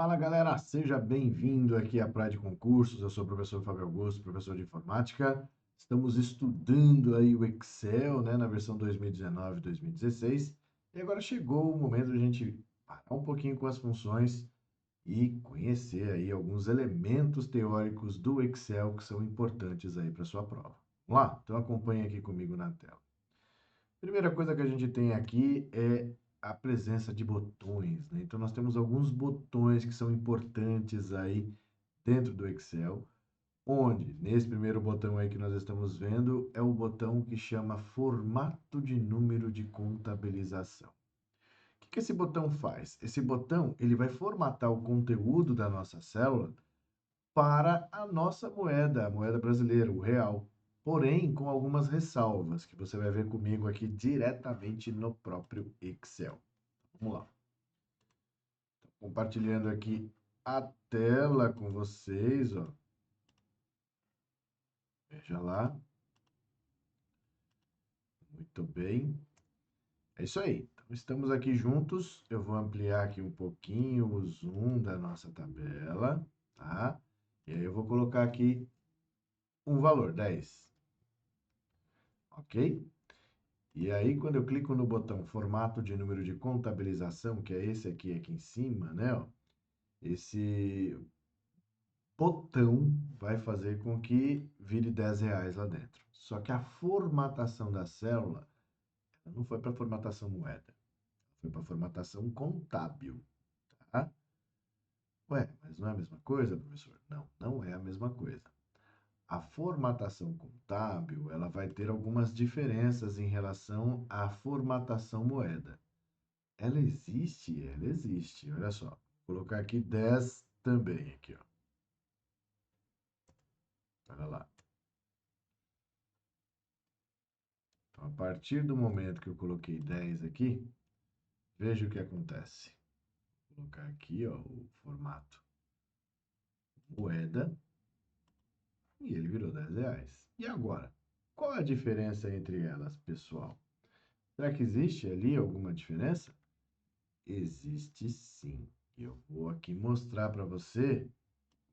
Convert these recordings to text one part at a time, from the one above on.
Fala galera, seja bem-vindo aqui à Praia de Concursos. Eu sou o professor Fábio Augusto, professor de informática. Estamos estudando aí o Excel, né, na versão 2019 e 2016. E agora chegou o momento de a gente parar um pouquinho com as funções e conhecer aí alguns elementos teóricos do Excel que são importantes aí para sua prova. Vamos lá? Então acompanhe aqui comigo na tela. Primeira coisa que a gente tem aqui é a presença de botões, né? Então, nós temos alguns botões que são importantes aí dentro do Excel, onde, nesse primeiro botão aí que nós estamos vendo, é o botão que chama Formato de Número de Contabilização. O que esse botão faz? Esse botão, ele vai formatar o conteúdo da nossa célula para a nossa moeda, a moeda brasileira, o real. Porém, com algumas ressalvas que você vai ver comigo aqui diretamente no próprio Excel. Vamos lá. Tô compartilhando aqui a tela com vocês, ó. Veja lá. Muito bem. É isso aí. Então, estamos aqui juntos. Eu vou ampliar aqui um pouquinho o zoom da nossa tabela, tá? E aí eu vou colocar aqui um valor, 10. Ok? E aí, quando eu clico no botão formato de número de contabilização, que é esse aqui em cima, né? Ó, esse botão vai fazer com que vire R$ 10 lá dentro. Só que a formatação da célula não foi para formatação moeda, foi para formatação contábil, tá? Ué, mas não é a mesma coisa, professor? Não, não é a mesma coisa. A formatação contábil, ela vai ter algumas diferenças em relação à formatação moeda. Ela existe? Ela existe. Olha só. Vou colocar aqui 10 também, aqui, ó. Olha lá. Então, a partir do momento que eu coloquei 10 aqui, veja o que acontece. Vou colocar aqui, ó, o formato moeda e ele virou R$ 10. E agora? Qual a diferença entre elas, pessoal? Será que existe ali alguma diferença? Existe sim. Eu vou aqui mostrar para você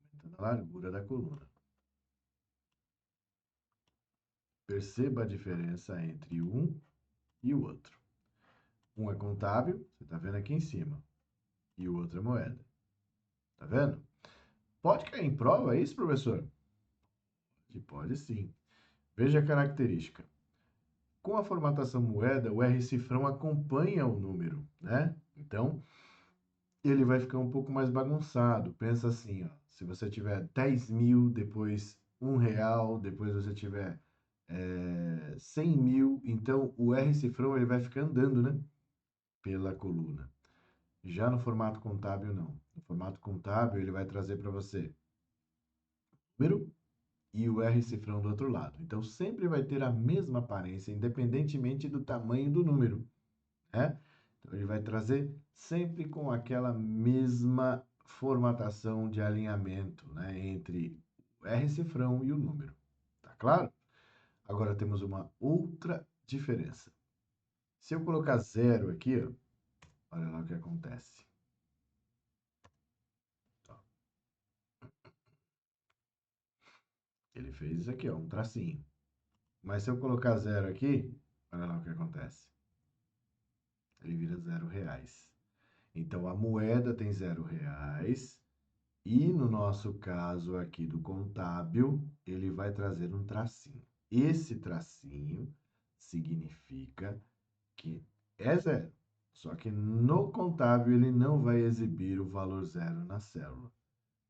aumentando a largura da coluna. Perceba a diferença entre um e o outro. Um é contábil, você está vendo aqui em cima, e o outro é moeda. Tá vendo? Pode cair em prova isso, professor? Pode sim. Veja a característica. Com a formatação moeda, o R cifrão acompanha o número, né? Então, ele vai ficar um pouco mais bagunçado. Pensa assim, ó, se você tiver 10.000, depois R$ 1, depois você tiver 100.000, então o R cifrão ele vai ficar andando, né? Pela coluna. Já no formato contábil, não. No formato contábil, ele vai trazer para você número e o R cifrão do outro lado. Então, sempre vai ter a mesma aparência, independentemente do tamanho do número, né? Então, ele vai trazer sempre com aquela mesma formatação de alinhamento, né, entre o R cifrão e o número. Tá claro? Agora temos uma outra diferença. Se eu colocar zero aqui, ó, olha lá o que acontece. Ele fez isso aqui, ó, um tracinho. Mas se eu colocar zero aqui, olha lá o que acontece. Ele vira R$ 0. Então, a moeda tem R$ 0. E no nosso caso aqui do contábil, ele vai trazer um tracinho. Esse tracinho significa que é zero. Só que no contábil ele não vai exibir o valor zero na célula.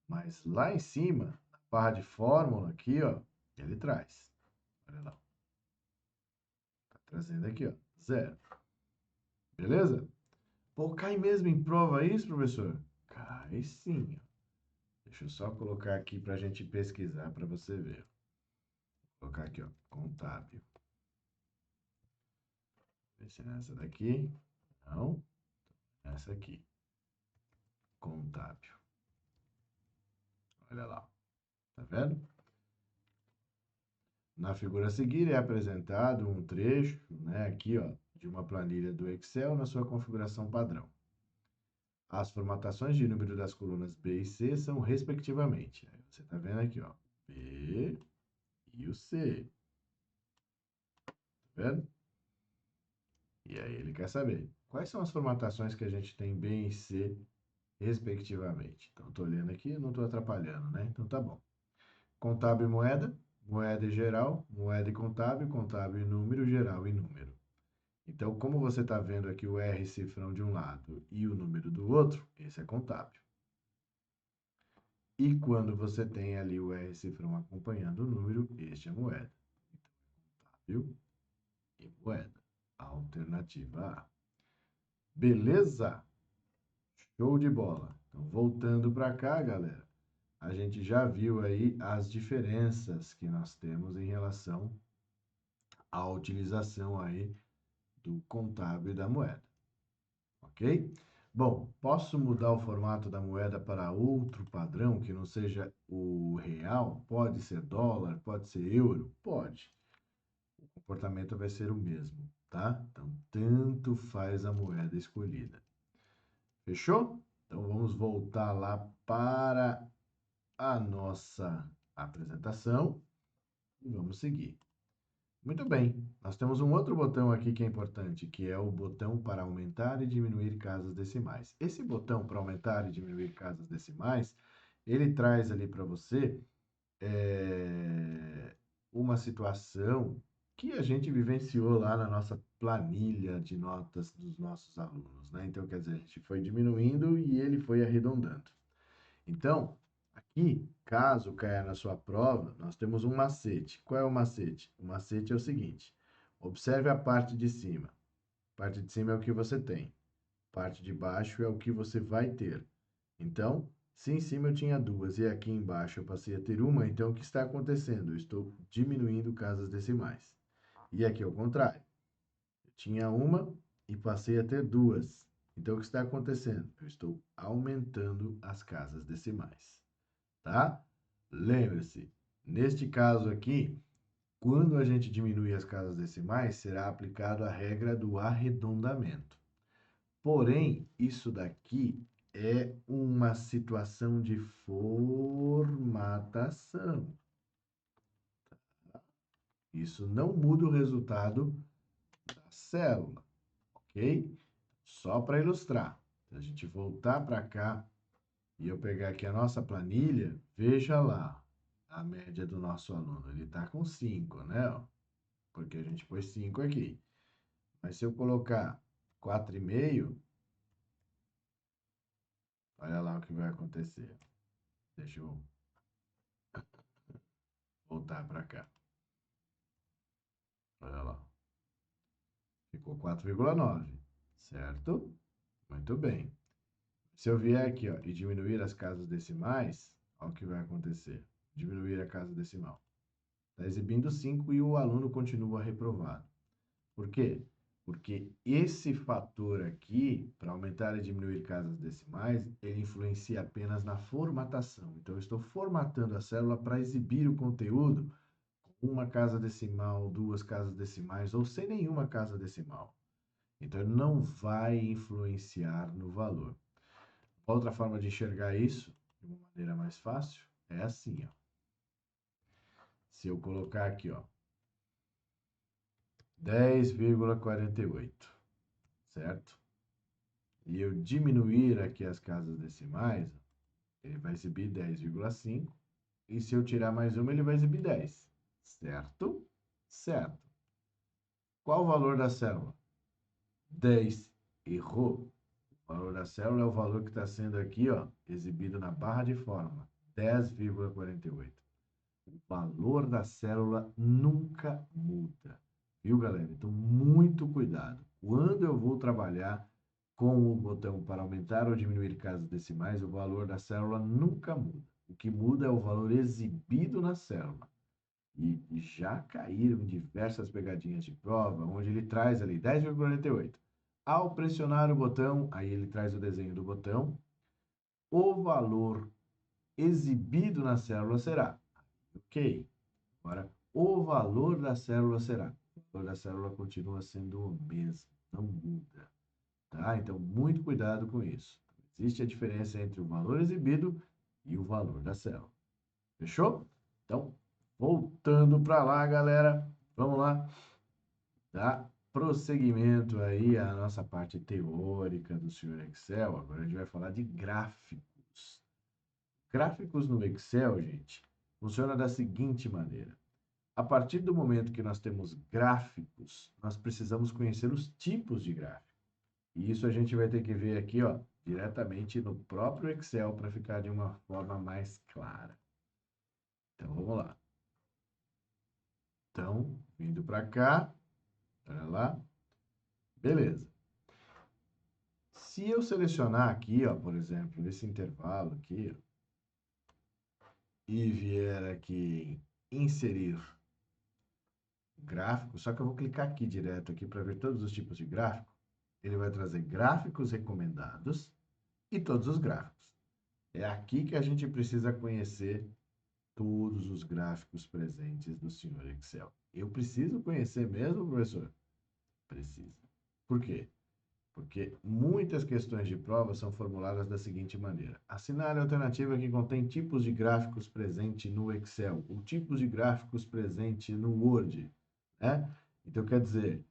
Mas lá em cima, na barra de fórmula aqui, ó, ele traz. Olha lá. Tá trazendo aqui, ó, zero. Beleza? Pô, cai mesmo em prova isso, professor? Cai sim. Deixa eu só colocar aqui para a gente pesquisar para você ver. Vou colocar aqui, ó, contábil. Ver se é essa daqui. Não. Essa aqui. Contábil. Olha lá. Tá vendo? Na figura a seguir é apresentado um trecho, né, aqui, ó, de uma planilha do Excel na sua configuração padrão. As formatações de número das colunas B e C são respectivamente. Aí você está vendo aqui, ó, B e o C. Tá vendo? E aí ele quer saber quais são as formatações que a gente tem B e C, respectivamente. Então, estou olhando aqui, não estou atrapalhando, né? Então, tá bom. Contábil e moeda, moeda e geral, moeda e contábil, contábil e número, geral e número. Então, como você está vendo aqui o R cifrão de um lado e o número do outro, esse é contábil. E quando você tem ali o R cifrão acompanhando o número, este é moeda. Então, contábil e moeda. Alternativa A. Beleza? Show de bola. Então, voltando para cá, galera, a gente já viu aí as diferenças que nós temos em relação à utilização aí do contábil e da moeda. Ok? Bom, posso mudar o formato da moeda para outro padrão que não seja o real? Pode ser dólar, pode ser euro? Pode. O comportamento vai ser o mesmo, tá? Então, tanto faz a moeda escolhida. Fechou? Então, vamos voltar lá para a nossa apresentação e vamos seguir. Muito bem, nós temos um outro botão aqui que é importante, que é o botão para aumentar e diminuir casas decimais. Esse botão para aumentar e diminuir casas decimais, ele traz ali para você uma situação que a gente vivenciou lá na nossa planilha de notas dos nossos alunos, né? Então, quer dizer, a gente foi diminuindo e ele foi arredondando. Então, aqui, caso caia na sua prova, nós temos um macete. Qual é o macete? O macete é o seguinte: observe a parte de cima. A parte de cima é o que você tem. A parte de baixo é o que você vai ter. Então, se em cima eu tinha duas e aqui embaixo eu passei a ter uma, então o que está acontecendo? Eu estou diminuindo casas decimais. E aqui é o contrário. Eu tinha uma e passei a ter duas. Então, o que está acontecendo? Eu estou aumentando as casas decimais. Tá? Lembre-se, neste caso aqui, quando a gente diminui as casas decimais, será aplicado a regra do arredondamento. Porém, isso daqui é uma situação de formatação. Isso não muda o resultado da célula, ok? Só para ilustrar. Se a gente voltar para cá e eu pegar aqui a nossa planilha, veja lá a média do nosso aluno. Ele está com 5, né? Ó, porque a gente pôs 5 aqui. Mas se eu colocar 4,5, olha lá o que vai acontecer. Deixa eu voltar para cá. Olha lá. Ficou 4,9, certo? Muito bem. Se eu vier aqui, ó, e diminuir as casas decimais, olha o que vai acontecer. Diminuir a casa decimal. Está exibindo 5 e o aluno continua reprovado. Por quê? Porque esse fator aqui, para aumentar e diminuir casas decimais, ele influencia apenas na formatação. Então, eu estou formatando a célula para exibir o conteúdo com uma casa decimal, duas casas decimais ou sem nenhuma casa decimal. Então, ele não vai influenciar no valor. Outra forma de enxergar isso, de uma maneira mais fácil, é assim, ó. Se eu colocar aqui, ó, 10,48, certo? E eu diminuir aqui as casas decimais, ele vai exibir 10,5. E se eu tirar mais uma, ele vai exibir 10. Certo? Certo. Qual o valor da célula? 10. Errou. O valor da célula é o valor que está sendo aqui, ó, exibido na barra de fórmula. 10,48. O valor da célula nunca muda. Viu, galera? Então, muito cuidado. Quando eu vou trabalhar com o botão para aumentar ou diminuir casas decimais, o valor da célula nunca muda. O que muda é o valor exibido na célula. E já caíram diversas pegadinhas de prova, onde ele traz ali 10,48. Ao pressionar o botão, aí ele traz o desenho do botão, o valor exibido na célula será. Ok. Agora, o valor da célula será. O valor da célula continua sendo o mesmo, não muda. Tá? Então, muito cuidado com isso. Existe a diferença entre o valor exibido e o valor da célula. Fechou? Então, voltando para lá, galera, vamos lá, dar prosseguimento aí à nossa parte teórica do senhor Excel. Agora a gente vai falar de gráficos. Gráficos no Excel, gente, funciona da seguinte maneira. A partir do momento que nós temos gráficos, nós precisamos conhecer os tipos de gráfico. E isso a gente vai ter que ver aqui, ó, diretamente no próprio Excel para ficar de uma forma mais clara. Então, vamos lá. Então, vindo para cá, olha lá, beleza. Se eu selecionar aqui, ó, por exemplo, esse intervalo aqui, ó, e vier aqui em inserir gráfico, só que eu vou clicar aqui direto aqui para ver todos os tipos de gráfico, ele vai trazer gráficos recomendados e todos os gráficos. É aqui que a gente precisa conhecer todos os gráficos presentes do senhor Excel. Eu preciso conhecer mesmo, professor? Precisa. Por quê? Porque muitas questões de prova são formuladas da seguinte maneira. Assinale a alternativa que contém tipos de gráficos presente no Excel, ou tipos de gráficos presente no Word, né? Então, quer dizer,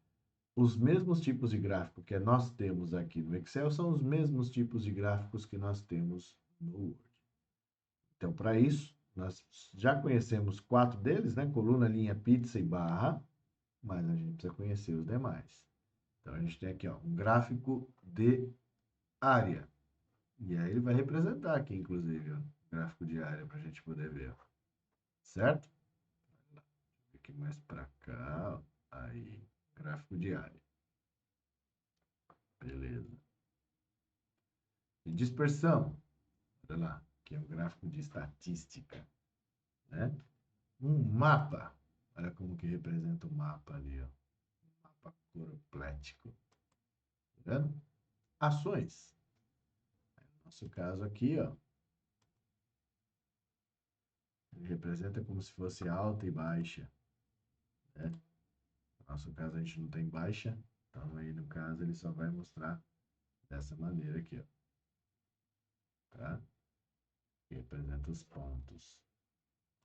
os mesmos tipos de gráfico que nós temos aqui no Excel são os mesmos tipos de gráficos que nós temos no Word. Então, para isso, nós já conhecemos 4 deles, né? Coluna, linha, pizza e barra, mas a gente precisa conhecer os demais. Então, a gente tem aqui, ó, um gráfico de área. E aí ele vai representar aqui, inclusive, ó, gráfico de área para a gente poder ver, ó. Certo? Aqui mais para cá, ó. Aí, gráfico de área. Beleza. E dispersão. Olha lá, que é um gráfico de estatística, né? Um mapa. Olha como que representa o mapa ali, ó. Mapa coroplético. Tá vendo? Ações. No nosso caso aqui, ó, ele representa como se fosse alta e baixa, né? No nosso caso a gente não tem baixa, então aí no caso ele só vai mostrar dessa maneira aqui, ó. Tá? Que representa os pontos.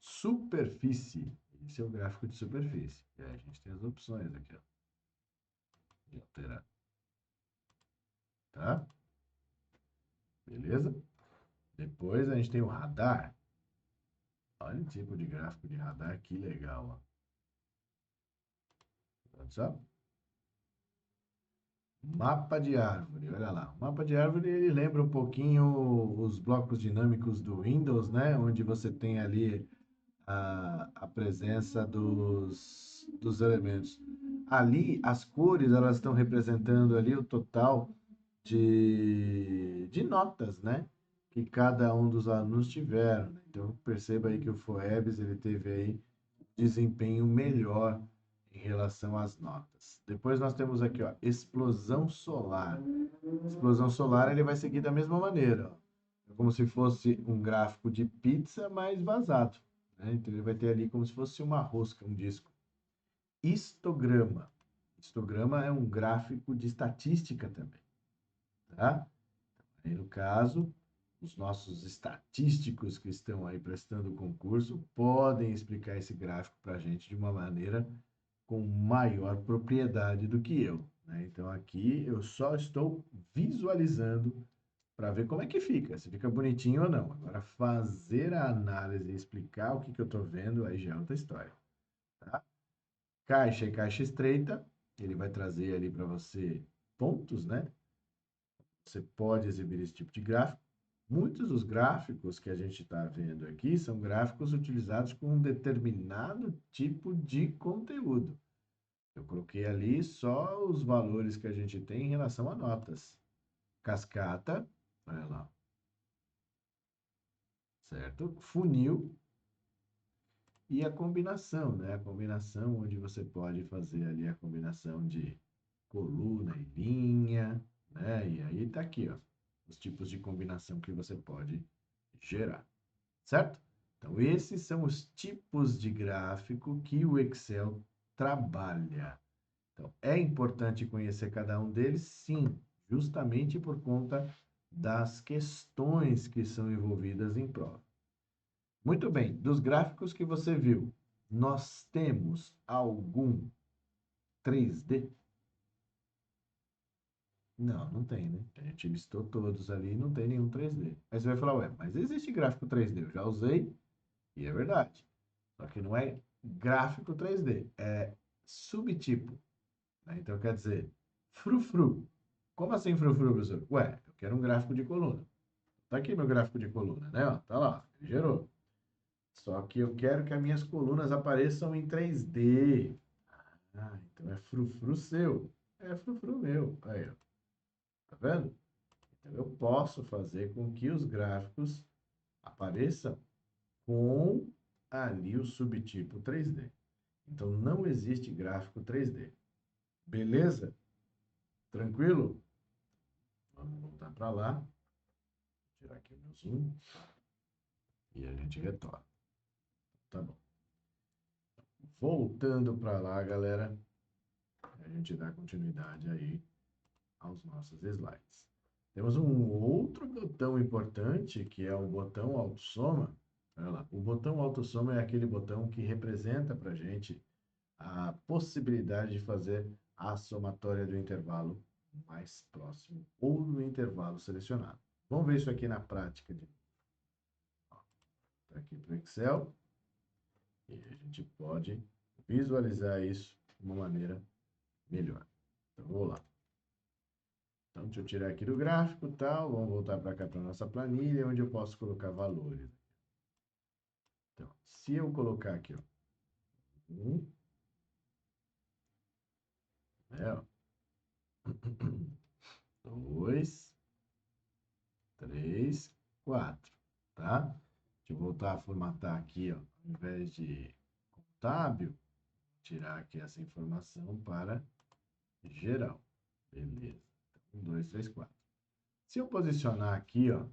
Superfície. Esse é o gráfico de superfície. E aí a gente tem as opções aqui, ó, de alterar. Tá? Beleza? Depois a gente tem o radar. Olha o tipo de gráfico de radar, que legal, ó. Olha só. Mapa de árvore, olha lá. O mapa de árvore, ele lembra um pouquinho os blocos dinâmicos do Windows, né? Onde você tem ali a presença dos elementos. Ali, as cores, elas estão representando ali o total de notas, né? Que cada um dos alunos tiveram, né? Então, perceba aí que o FOEBS, ele teve aí desempenho melhor em relação às notas. Depois nós temos aqui, ó, explosão solar. Explosão solar, ele vai seguir da mesma maneira, ó. É como se fosse um gráfico de pizza, mais vazado, né? Então, ele vai ter ali como se fosse uma rosca, um disco. Histograma. Histograma é um gráfico de estatística também, tá? Aí, no caso, os nossos estatísticos que estão aí prestando o concurso podem explicar esse gráfico para a gente de uma maneira com maior propriedade do que eu, né? Então, aqui eu só estou visualizando para ver como é que fica, se fica bonitinho ou não. Agora, fazer a análise e explicar o que eu estou vendo, aí já é outra história, tá? Caixa e caixa estreita, ele vai trazer ali para você pontos, né? Você pode exibir esse tipo de gráfico. Muitos dos gráficos que a gente está vendo aqui são gráficos utilizados com um determinado tipo de conteúdo. Eu coloquei ali só os valores que a gente tem em relação a notas. Cascata, olha lá, certo? Funil e a combinação, né? A combinação onde você pode fazer ali a combinação de coluna e linha, né? E aí tá aqui, ó, os tipos de combinação que você pode gerar, certo? Então, esses são os tipos de gráfico que o Excel trabalha. Então, é importante conhecer cada um deles, sim, justamente por conta das questões que são envolvidas em prova. Muito bem, dos gráficos que você viu, nós temos algum 3D? Não, não tem, né? A gente listou todos ali e não tem nenhum 3D. Aí você vai falar, ué, mas existe gráfico 3D? Eu já usei e é verdade. Só que não é gráfico 3D, é subtipo, né? Então quer dizer, frufru. Como assim frufru, professor? Ué, eu quero um gráfico de coluna. Tá aqui meu gráfico de coluna, né? Ó, tá lá, ele gerou. Só que eu quero que as minhas colunas apareçam em 3D. Ah, então é frufru seu. É frufru meu. Aí, ó. Tá vendo? Então eu posso fazer com que os gráficos apareçam com ali o subtipo 3D. Então não existe gráfico 3D. Beleza? Tranquilo? Vamos voltar para lá. Vou tirar aqui o meu zoom. E a gente retorna. Tá bom. Voltando para lá, galera. A gente dá continuidade aí aos nossos slides. Temos um outro botão importante, que é o botão autossoma. Olha lá, o botão autossoma é aquele botão que representa para a gente a possibilidade de fazer a somatória do intervalo mais próximo ou do intervalo selecionado. Vamos ver isso aqui na prática. Tá aqui para o Excel e a gente pode visualizar isso de uma maneira melhor. Então, vou lá. Então, deixa eu tirar aqui do gráfico e tal. Vamos voltar para cá para a nossa planilha, onde eu posso colocar valores. Então, se eu colocar aqui, ó, 1, né, ó, 2, 3, 4, tá? Deixa eu voltar a formatar aqui, ó, ao invés de contábil, tirar aqui essa informação para geral. Beleza. Então, 1, 2, 3, 4. Se eu posicionar aqui, ó,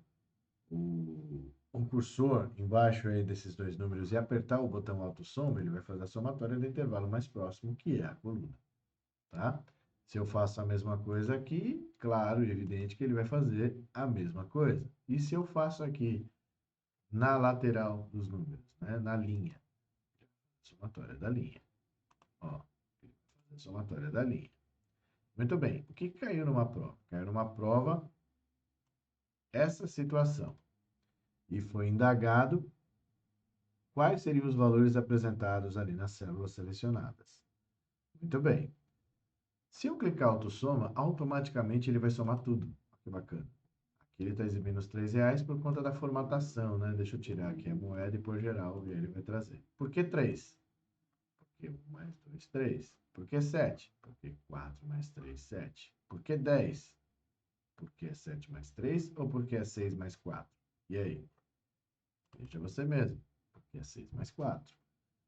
o cursor embaixo aí desses dois números e apertar o botão autossoma, ele vai fazer a somatória do intervalo mais próximo, que é a coluna, tá? Se eu faço a mesma coisa aqui, claro e evidente que ele vai fazer a mesma coisa. E se eu faço aqui na lateral dos números, né, na linha, somatória da linha, ó, somatória da linha. Muito bem, o que caiu numa prova? Caiu numa prova essa situação. E foi indagado quais seriam os valores apresentados ali nas células selecionadas. Muito bem. Se eu clicar autossoma, automaticamente ele vai somar tudo. Que bacana. Aqui ele está exibindo os R$ 3 por conta da formatação, né? Deixa eu tirar aqui a moeda e por geral, e aí ele vai trazer. Por que 3? Porque 1 mais 2, 3. Por que 7? Porque 4 mais 3, 7. Por que 10? Porque é 7 mais 3 ou porque é 6 mais 4? E aí? Veja você mesmo. Porque é 6 mais 4.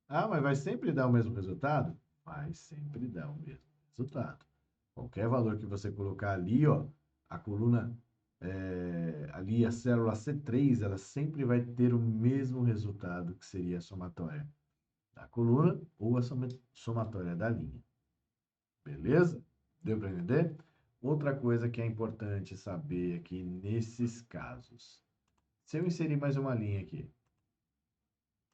Ah, mas vai sempre dar o mesmo resultado? Vai sempre dar o mesmo resultado. Qualquer valor que você colocar ali, ó, a coluna, ali a célula C3, ela sempre vai ter o mesmo resultado, que seria a somatória da coluna ou a somatória da linha. Beleza? Deu para entender? Outra coisa que é importante saber aqui nesses casos. Se eu inserir mais uma linha aqui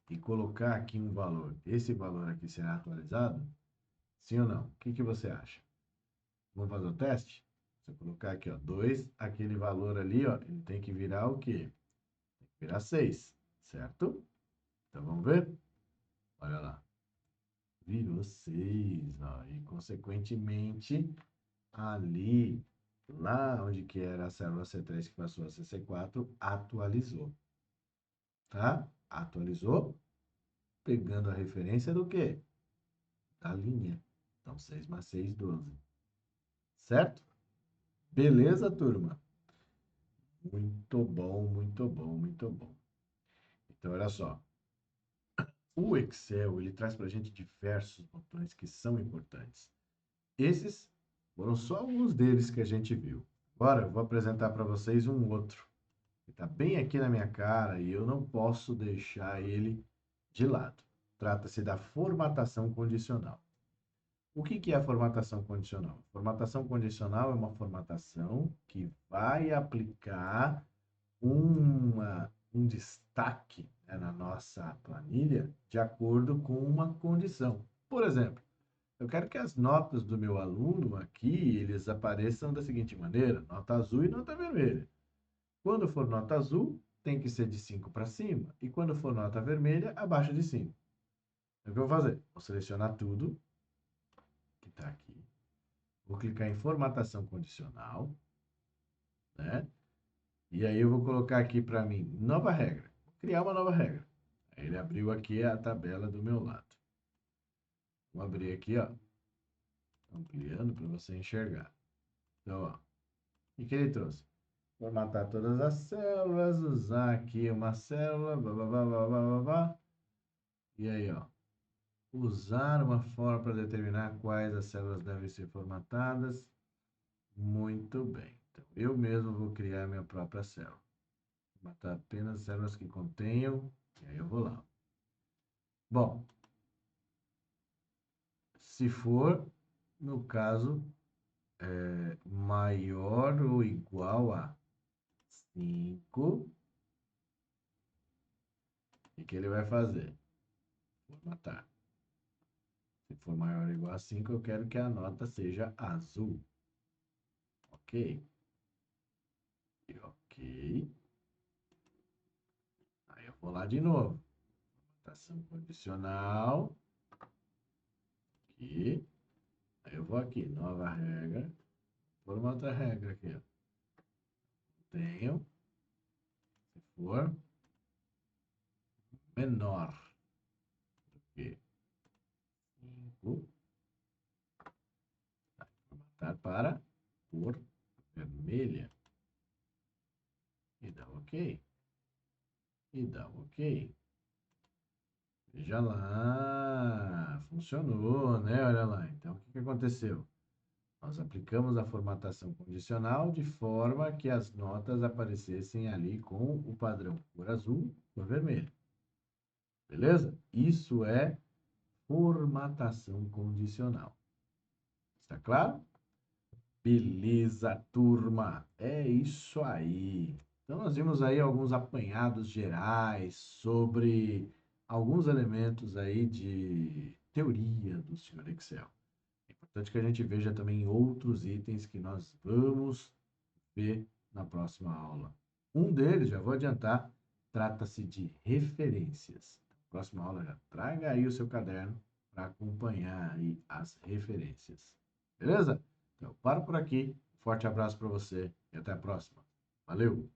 e colocar aqui um valor, esse valor aqui será atualizado? Sim ou não? O que você acha? Vamos fazer o teste? Se eu colocar aqui, ó, 2, aquele valor ali, ó, ele tem que virar o quê? Tem que virar 6, certo? Então, vamos ver? Olha lá. Virou 6, ó, e, consequentemente, ali, lá onde que era a célula C3 que passou a ser C4, atualizou, tá? Atualizou, pegando a referência do quê? Da linha. Então, 6 mais 6, 12. Certo? Beleza, turma? Muito bom, muito bom, muito bom. Então, olha só. O Excel, ele traz para a gente diversos botões que são importantes. Esses foram só alguns deles que a gente viu. Agora, eu vou apresentar para vocês um outro, que está bem aqui na minha cara e eu não posso deixar ele de lado. Trata-se da formatação condicional. O que é a formatação condicional? Formatação condicional é uma formatação que vai aplicar um destaque, né, na nossa planilha de acordo com uma condição. Por exemplo, eu quero que as notas do meu aluno aqui, eles apareçam da seguinte maneira, nota azul e nota vermelha. Quando for nota azul, tem que ser de 5 para cima, e quando for nota vermelha, abaixo de 5. Então, o que eu vou fazer? Vou selecionar tudo que está aqui. Vou clicar em formatação condicional, né? E aí eu vou colocar aqui para mim, nova regra. Vou criar uma nova regra. Aí ele abriu aqui a tabela do meu lado. Vou abrir aqui, ó. Ampliando para você enxergar. Então, ó. O que ele trouxe? Formatar todas as células, usar aqui uma célula, blá, blá, blá, blá, blá, blá, blá. E aí, ó. Usar uma forma para determinar quais as células devem ser formatadas. Muito bem. Então, eu mesmo vou criar minha própria célula. Vou matar apenas células que contenham. E aí eu vou lá. Bom, se for, no caso, maior ou igual a 5, o que ele vai fazer? Formatar. Se for maior ou igual a 5, eu quero que a nota seja azul. Ok? E ok. Aí eu vou lá de novo. Formatação condicional. Aqui. Aí eu vou aqui, nova regra. Por uma outra regra aqui, ó. Tenho, se for menor do que 5, formatar para cor vermelha. E dá ok. E dá ok. Veja lá, funcionou, né? Olha lá. Então, o que aconteceu? Nós aplicamos a formatação condicional de forma que as notas aparecessem ali com o padrão cor azul, cor vermelha. Beleza? Isso é formatação condicional. Está claro? Beleza, turma. É isso aí. Então, nós vimos aí alguns apanhados gerais sobre alguns elementos aí de teoria do Senhor Excel. É importante que a gente veja também outros itens que nós vamos ver na próxima aula. Um deles, já vou adiantar, trata-se de referências. Próxima aula já traga aí o seu caderno para acompanhar aí as referências. Beleza? Então, eu paro por aqui. Forte abraço para você e até a próxima. Valeu!